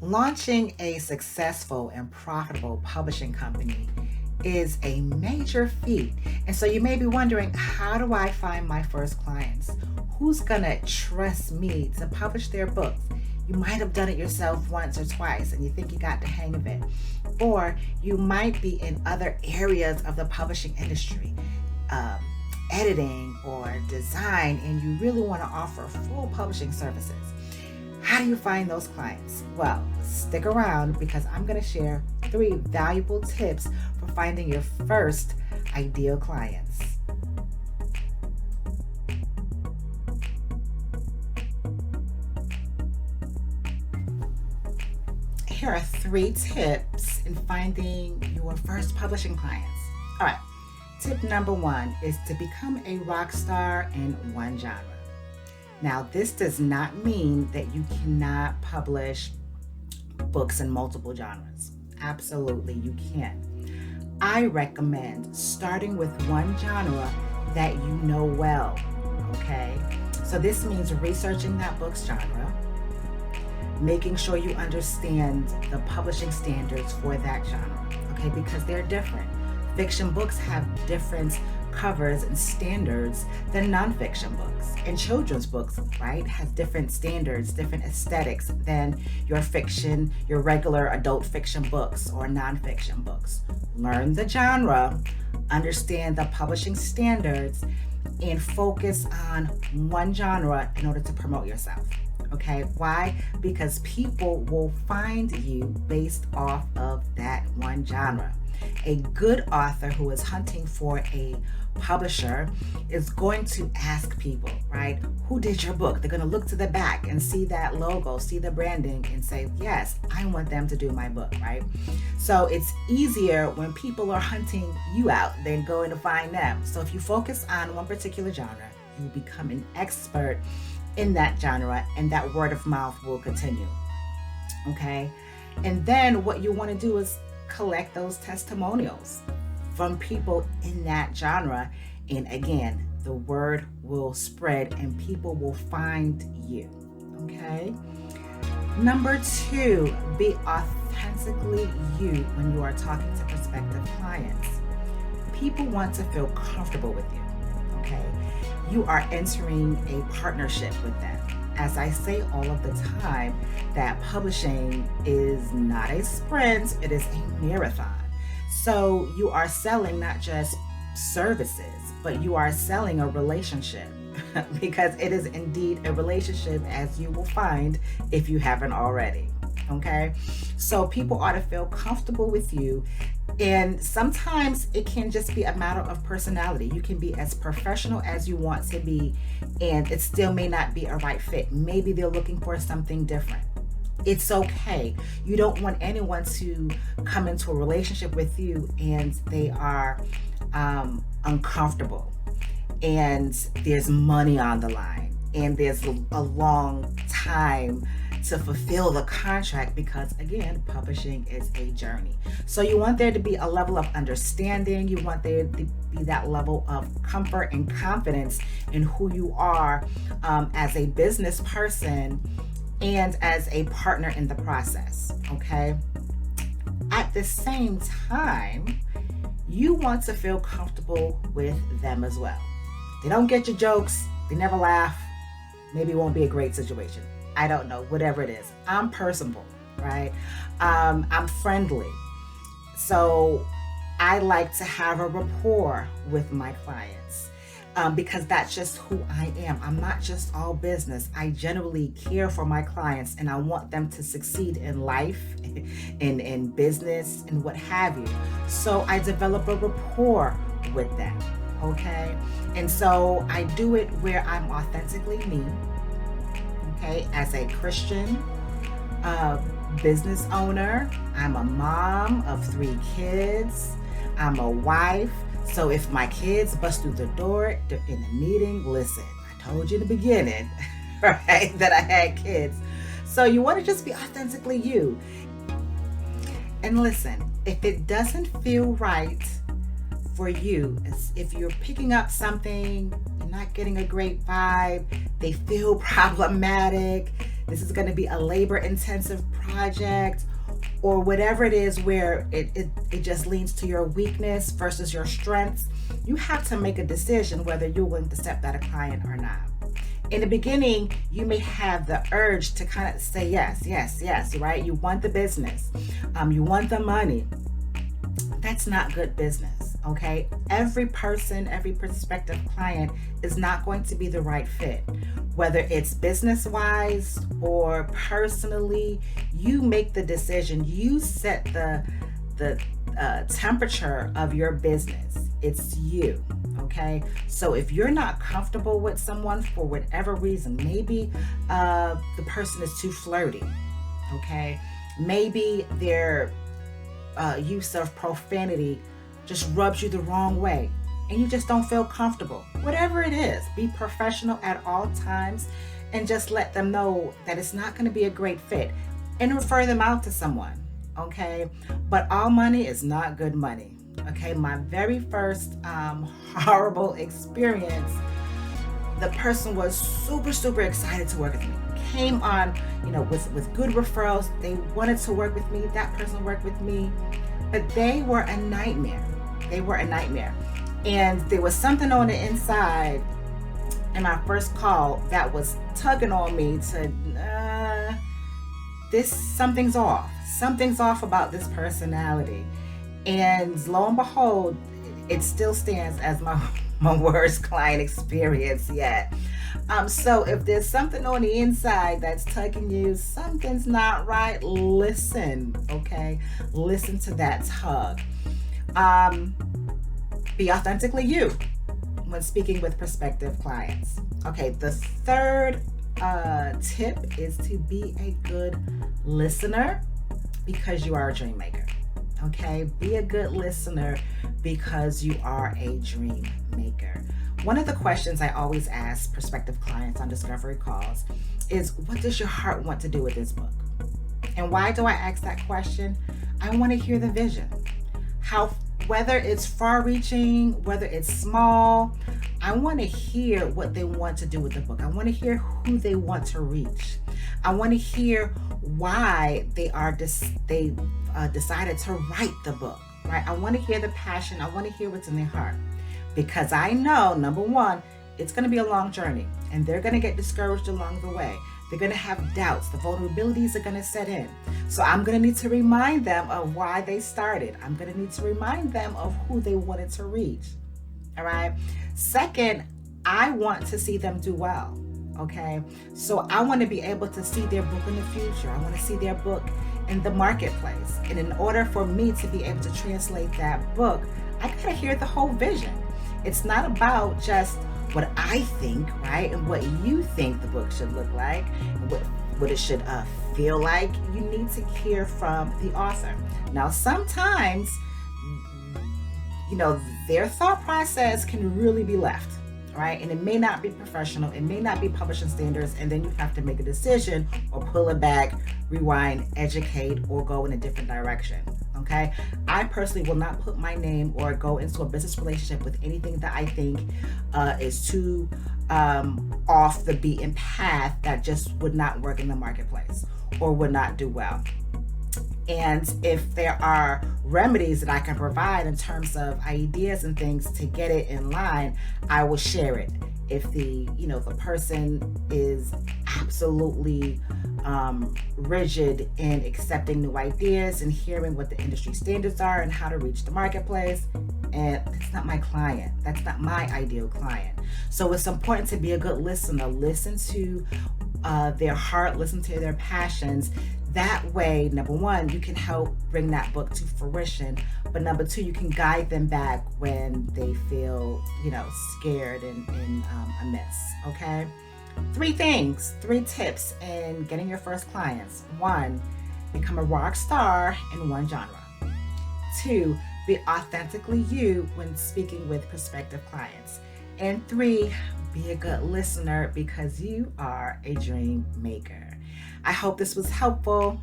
Launching a successful and profitable publishing company is a major feat. And so you may be wondering, how do I find my first clients? Who's gonna trust me to publish their books? You might have done it yourself once or twice and you think you got the hang of it. Or you might be in other areas of the publishing industry, editing or design, and you really want to offer full publishing services. How do you find those clients? Well, stick around because I'm going to share 3 valuable tips for finding your first ideal clients. Here are 3 tips in finding your first publishing clients. All right. Tip number 1 is to become a rock star in one genre. Now, this does not mean that you cannot publish books in multiple genres. Absolutely, you can. I recommend starting with one genre that you know well, okay? So this means researching that book's genre, making sure you understand the publishing standards for that genre, okay? Because they're different. Fiction books have different covers and standards than nonfiction books. And children's books, right, has different standards, different aesthetics than your fiction, your regular adult fiction books or nonfiction books. Learn the genre, understand the publishing standards, and focus on one genre in order to promote yourself. Okay, why? Because people will find you based off of that one genre. A good author who is hunting for a publisher is going to ask people, right? Who did your book? They're going to look to the back and see that logo, see the branding, and say, yes, I want them to do my book, right? So it's easier when people are hunting you out than going to find them. So if you focus on one particular genre, you will become an expert in that genre, and that word of mouth will continue. Okay? And then what you want to do is collect those testimonials from people in that genre. And again, the word will spread and people will find you. Okay? Number 2, be authentically you when you are talking to prospective clients. People want to feel comfortable with you. Okay? You are entering a partnership with them. As I say all of the time, that publishing is not a sprint, it is a marathon. So you are selling not just services, but you are selling a relationship because it is indeed a relationship, as you will find if you haven't already. Okay? So people ought to feel comfortable with you. And sometimes it can just be a matter of personality. You can be as professional as you want to be, and it still may not be a right fit. Maybe they're looking for something different. It's okay. You don't want anyone to come into a relationship with you and they are uncomfortable, and there's money on the line, and there's a long time to fulfill the contract, because again, publishing is a journey. So you want there to be a level of understanding. You want there to be that level of comfort and confidence in who you are as a business person and as a partner in the process. Okay? At the same time, you want to feel comfortable with them as well. They don't get your jokes, they never laugh, maybe it won't be a great situation. I don't know, whatever it is. I'm personable, right? I'm friendly. So I like to have a rapport with my clients because that's just who I am. I'm not just all business. I generally care for my clients and I want them to succeed in life, in business, and what have you. So I develop a rapport with them, okay? And so I do it where I'm authentically me. Okay, as a Christian business owner, I'm a mom of 3 kids, I'm a wife. So if my kids bust through the door in a meeting, listen, I told you in the beginning, right, that I had kids. So you want to just be authentically you. And listen, if it doesn't feel right for you, if you're picking up something, you're not getting a great vibe, they feel problematic, this is going to be a labor-intensive project, or whatever it is where it just leans to your weakness versus your strengths, you have to make a decision whether you're willing to accept that a client or not. In the beginning, you may have the urge to kind of say yes, right? You want the business, you want the money. That's not good business, okay? Every person, every prospective client is not going to be the right fit. Whether it's business-wise or personally, you make the decision. You set the temperature of your business. It's you, okay? So if you're not comfortable with someone for whatever reason, maybe the person is too flirty, okay? Maybe their use of profanity just rubs you the wrong way and you just don't feel comfortable. Whatever it is, be professional at all times and just let them know that it's not going to be a great fit and refer them out to someone, okay? But all money is not good money, okay? My very first horrible experience, the person was super excited to work with me. Came on, with good referrals. They wanted to work with me. That person worked with me, but they were a nightmare. And there was something on the inside in my first call that was tugging on me to, something's off. Something's off about this personality. And lo and behold, it still stands as my worst client experience yet. So if there's something on the inside that's tugging you, something's not right, listen, okay? Listen to that tug. Be authentically you when speaking with prospective clients. Okay, the third tip is to be a good listener because you are a dream maker. Okay, be a good listener because you are a dream maker. One of the questions I always ask prospective clients on discovery calls is, what does your heart want to do with this book? And why do I ask that question? I want to hear the vision. Whether it's far-reaching, whether it's small, I want to hear what they want to do with the book. I want to hear who they want to reach. I want to hear why they decided to write the book, right? I want to hear the passion. I want to hear what's in their heart. Because I know, number one, it's going to be a long journey and they're going to get discouraged along the way. They're going to have doubts. The vulnerabilities are going to set in. So I'm going to need to remind them of why they started. I'm going to need to remind them of who they wanted to reach. All right. Second, I want to see them do well. Okay. So I want to be able to see their book in the future. I want to see their book in the marketplace. And in order for me to be able to translate that book, I got to hear the whole vision. It's not about just what I think, right? And what you think the book should look like, and what it should feel like. You need to hear from the author. Now, sometimes, their thought process can really be left, right? And it may not be professional. It may not be publishing standards. And then you have to make a decision or pull it back, rewind, educate, or go in a different direction. Okay. I personally will not put my name or go into a business relationship with anything that I think is too off the beaten path that just would not work in the marketplace or would not do well. And if there are remedies that I can provide in terms of ideas and things to get it in line, I will share it. If the person is absolutely rigid in accepting new ideas and hearing what the industry standards are and how to reach the marketplace, and that's not my client. That's not my ideal client. So it's important to be a good listener. Listen to their heart, listen to their passions. That way, number one, you can help bring that book to fruition. But number two, you can guide them back when they feel, scared and a mess. Okay? 3 tips in getting your first clients. 1, become a rock star in one genre. 2, be authentically you when speaking with prospective clients. And 3, be a good listener because you are a dream maker. I hope this was helpful.